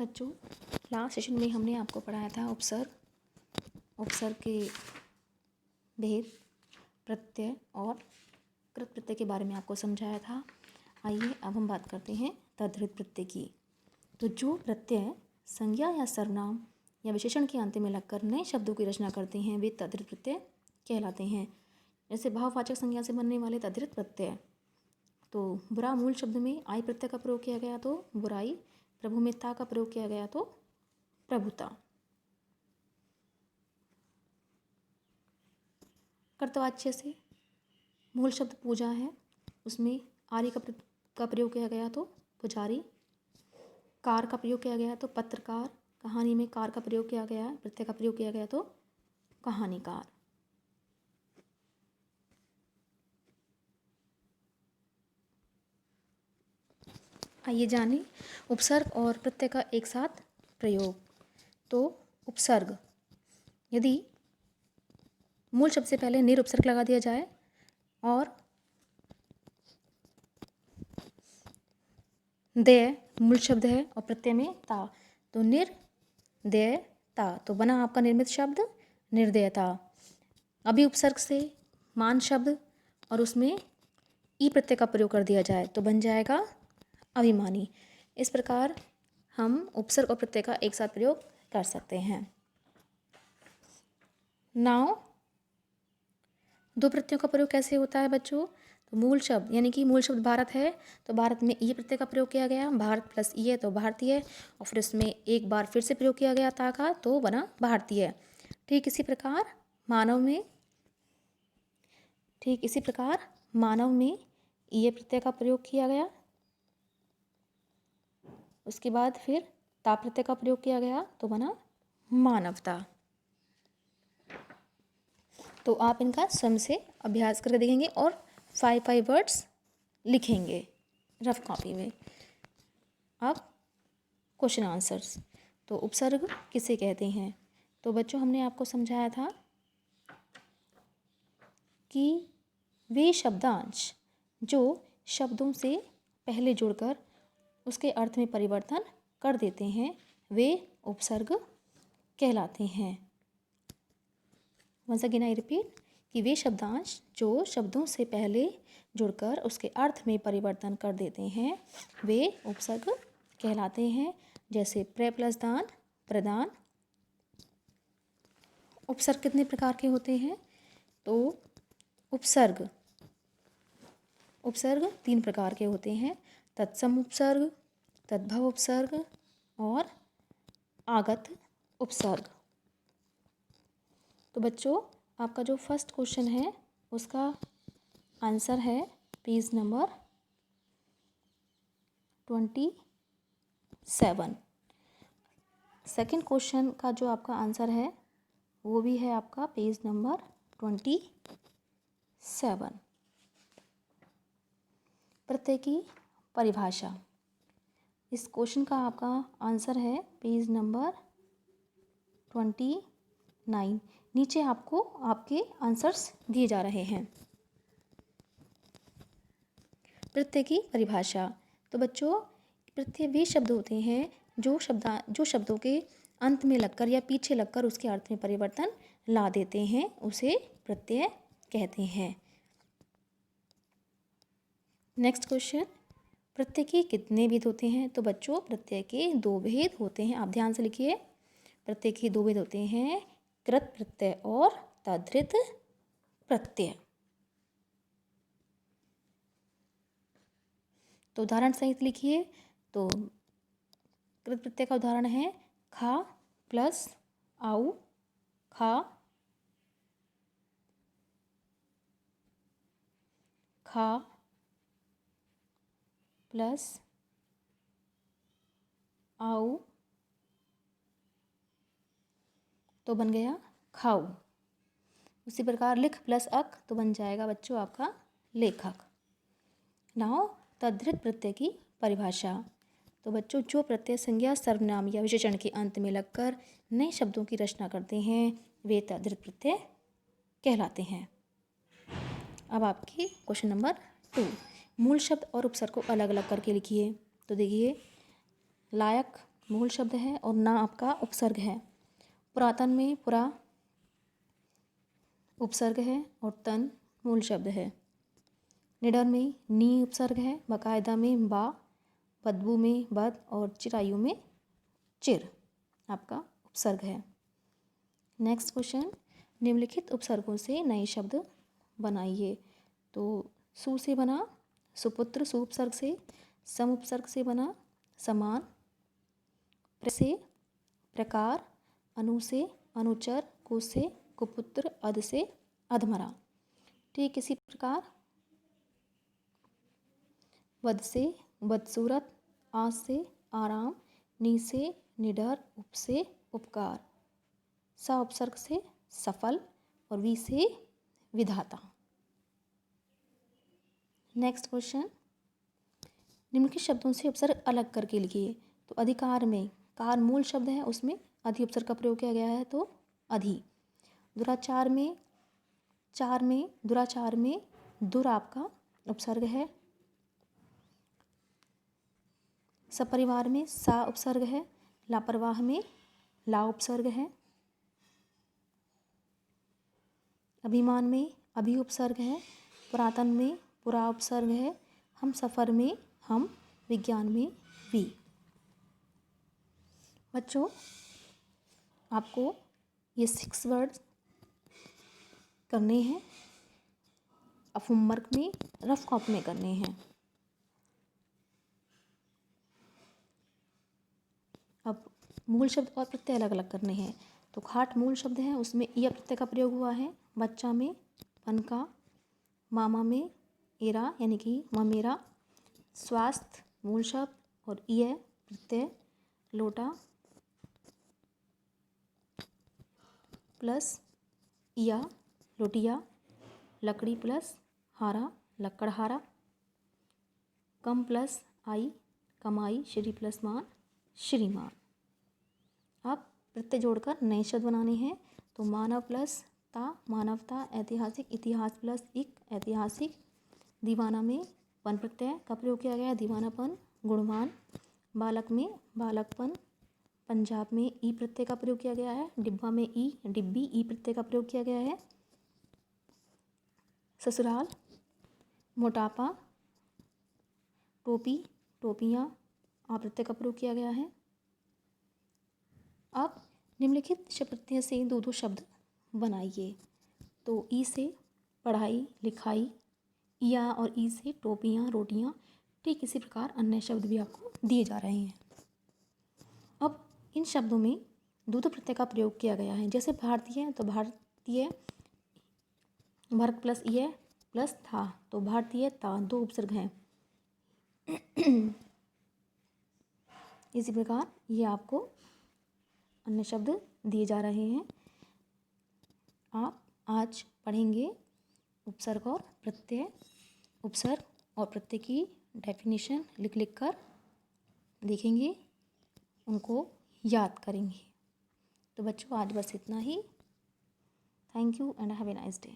बच्चों, last session में हमने आपको पढ़ाया था उपसर्ग के भेद, प्रत्यय और कृत प्रत्यय के बारे में आपको समझाया था। आइए अब हम बात करते हैं तद्धित प्रत्यय की। तो जो प्रत्यय संज्ञा या सर्वनाम या विशेषण के अंत में लगकर नए शब्दों की रचना करते हैं वे तद्धित प्रत्यय कहलाते हैं। जैसे भाववाचक संज्ञा से बनने वाले तद्धित प्रत्यय, तो बुरा मूल शब्द में आई प्रत्यय का प्रयोग किया गया तो बुराई, प्रभु में ता का प्रयोग किया गया तो प्रभुता। कर्तवाच्य से मूल शब्द पूजा है, उसमें आर्य का प्रयोग किया गया तो पुजारी, कार का प्रयोग किया गया तो पत्रकार, कहानी में कार का प्रयोग किया गया, प्रत्यय का प्रयोग किया गया तो कहानीकार। आइए जानें उपसर्ग और प्रत्यय का एक साथ प्रयोग। तो उपसर्ग, यदि मूल शब्द से पहले निरुपसर्ग लगा दिया जाए और दय मूल शब्द है और प्रत्यय में ता, तो निर्दयता, तो बना आपका निर्मित शब्द निर्दयता। अभी उपसर्ग से मान शब्द और उसमें ई प्रत्यय का प्रयोग कर दिया जाए तो बन जाएगा अभिमानी। इस प्रकार हम उपसर्ग और प्रत्यय का एक साथ प्रयोग कर सकते हैं। नाउ दो प्रत्ययों का प्रयोग कैसे होता है बच्चों? तो मूल शब्द, यानी कि मूल शब्द भारत है तो भारत में ये प्रत्यय का प्रयोग किया गया, भारत प्लस ये तो भारतीय, और फिर इसमें एक बार फिर से प्रयोग किया गया ता का तो बना भारतीय। ठीक इसी प्रकार मानव में ये प्रत्यय का प्रयोग किया गया, उसके बाद फिर ता प्रत्यय का प्रयोग किया गया तो बना मानवता। तो आप इनका स्वयं से अभ्यास करके देखेंगे और 5 वर्ड्स लिखेंगे रफ कॉपी में। अब क्वेश्चन आंसर्स। तो उपसर्ग किसे कहते हैं? तो बच्चों हमने आपको समझाया था कि वे शब्दांश जो शब्दों से पहले जुड़कर उसके अर्थ में परिवर्तन कर देते हैं वे उपसर्ग कहलाते हैं। वंस अगेन आई रिपीट कि वे शब्दांश जो शब्दों से पहले जुड़कर उसके अर्थ में परिवर्तन कर देते हैं वे उपसर्ग कहलाते हैं। जैसे प्र प्लस दान, प्रदान। उपसर्ग कितने प्रकार के होते हैं? तो उपसर्ग 3 प्रकार के होते हैं, तत्सम उपसर्ग, तद्भव उपसर्ग और आगत उपसर्ग। तो बच्चों आपका जो फर्स्ट क्वेश्चन है उसका आंसर है पेज नंबर 27। सेकंड क्वेश्चन का जो आपका आंसर है वो भी है आपका पेज नंबर 27। प्रत्यय की परिभाषा, इस क्वेश्चन का आपका आंसर है पेज नंबर 29। नीचे आपको आपके आंसर्स दिए जा रहे हैं। प्रत्यय की परिभाषा, तो बच्चों प्रत्यय वे शब्द होते हैं जो शब्दों के अंत में लगकर या पीछे लगकर उसके अर्थ में परिवर्तन ला देते हैं, उसे प्रत्यय कहते हैं। नेक्स्ट क्वेश्चन, प्रत्यय के कितने भेद होते हैं? तो बच्चों प्रत्यय के 2 भेद होते हैं। आप ध्यान से लिखिए, प्रत्यय के 2 भेद होते हैं, कृत प्रत्यय और तद्धित प्रत्यय। तो उदाहरण सहित लिखिए। तो कृत प्रत्यय का उदाहरण है खा प्लस आऊ, खा, खा प्लस आऊ तो बन गया खाऊ। उसी प्रकार लिख प्लस अक तो बन जाएगा बच्चों आपका लेखक। नाउ तद्धित प्रत्यय की परिभाषा, तो बच्चों जो प्रत्यय संज्ञा, सर्वनाम या विशेषण के अंत में लगकर नए शब्दों की रचना करते हैं वे तद्धित प्रत्यय कहलाते हैं। अब आपकी क्वेश्चन नंबर 2, मूल शब्द और उपसर्ग को अलग अलग करके लिखिए। तो देखिए लायक मूल शब्द है और ना आपका उपसर्ग है। पुरातन में पुरा उपसर्ग है और तन मूल शब्द है। निडर में नी उपसर्ग है, बाकायदा में बा, बदबू में बद और चिरायु में चिर आपका उपसर्ग है। नेक्स्ट क्वेश्चन, निम्नलिखित उपसर्गों से नए शब्द बनाइए। तो सु से बना सुपुत्र, सु उपसर्ग से। सम उपसर्ग से बना समान। प्र से प्रकार। अनु से अनुचर। कु से कुपुत्र। अध से अधमरा। ठीक इसी प्रकार वध से बदसूरत। आ से आराम। नी से निडर। उप से उपकार। सा उपसर्ग से सफल और वी से विधाता। नेक्स्ट क्वेश्चन, निम्नलिखित शब्दों से उपसर्ग अलग करके लिखिए। तो अधिकार में कार मूल शब्द है, उसमें अधि उपसर्ग का प्रयोग किया गया है तो अधि। दुराचार में दुराचार में दुर आपका उपसर्ग है। सपरिवार में सा उपसर्ग है। लापरवाह में ला उपसर्ग है। अभिमान में अभि उपसर्ग है। पुरातन में पुरा उपसर्ग है। हम सफ़र में हम। विज्ञान में वी। बच्चों, आपको ये 6 वर्ड्स करने हैं। अब होमवर्क में रफ कॉपी में करने हैं। अब मूल शब्द और प्रत्यय अलग अलग करने हैं। तो खाट मूल शब्द है, उसमें य प्रत्यय का प्रयोग हुआ है। बच्चा में पनका। मामा में एरा यानी कि ममेरा। स्वास्थ्य मूल शब्द और य प्रत्यय। लोटा प्लस या लोटिया। लकड़ी प्लस हारा लकड़हारा। कम प्लस आई कमाई। श्री प्लस मान श्रीमान। अब प्रत्यय जोड़कर नए शब्द बनाने हैं। तो मानव प्लस ता मानवता। ऐतिहासिक इतिहास प्लस इक ऐतिहासिक। दीवाना में पन प्रत्यय का प्रयोग किया गया है। दीवानापन गुणवान। बालक में बालकपन। पंजाब में ई प्रत्यय का प्रयोग किया गया है। डिब्बा में ई डिब्बी ई प्रत्यय का प्रयोग किया गया है। ससुराल मोटापा। टोपी टोपियाँ आ प्रत्यय का प्रयोग किया गया है। अब निम्नलिखित शब्द से दो शब्द बनाइए। तो ई से पढ़ाई लिखाई। या और ई से टोपियाँ रोटियाँ। ठीक इसी प्रकार अन्य शब्द भी आपको दिए जा रहे हैं। अब इन शब्दों में दो प्रत्यय का प्रयोग किया गया है। जैसे भारतीय तो भारतीय भारत प्लस ये प्लस था तो भारतीय ता दो उपसर्ग हैं। इसी प्रकार ये आपको अन्य शब्द दिए जा रहे हैं। आप आज पढ़ेंगे उपसर्ग और प्रत्यय। उपसर्ग और प्रत्यय की डेफिनेशन लिख लिख कर देखेंगे, उनको याद करेंगे। तो बच्चों, आज बस इतना ही। Thank you and have a nice day.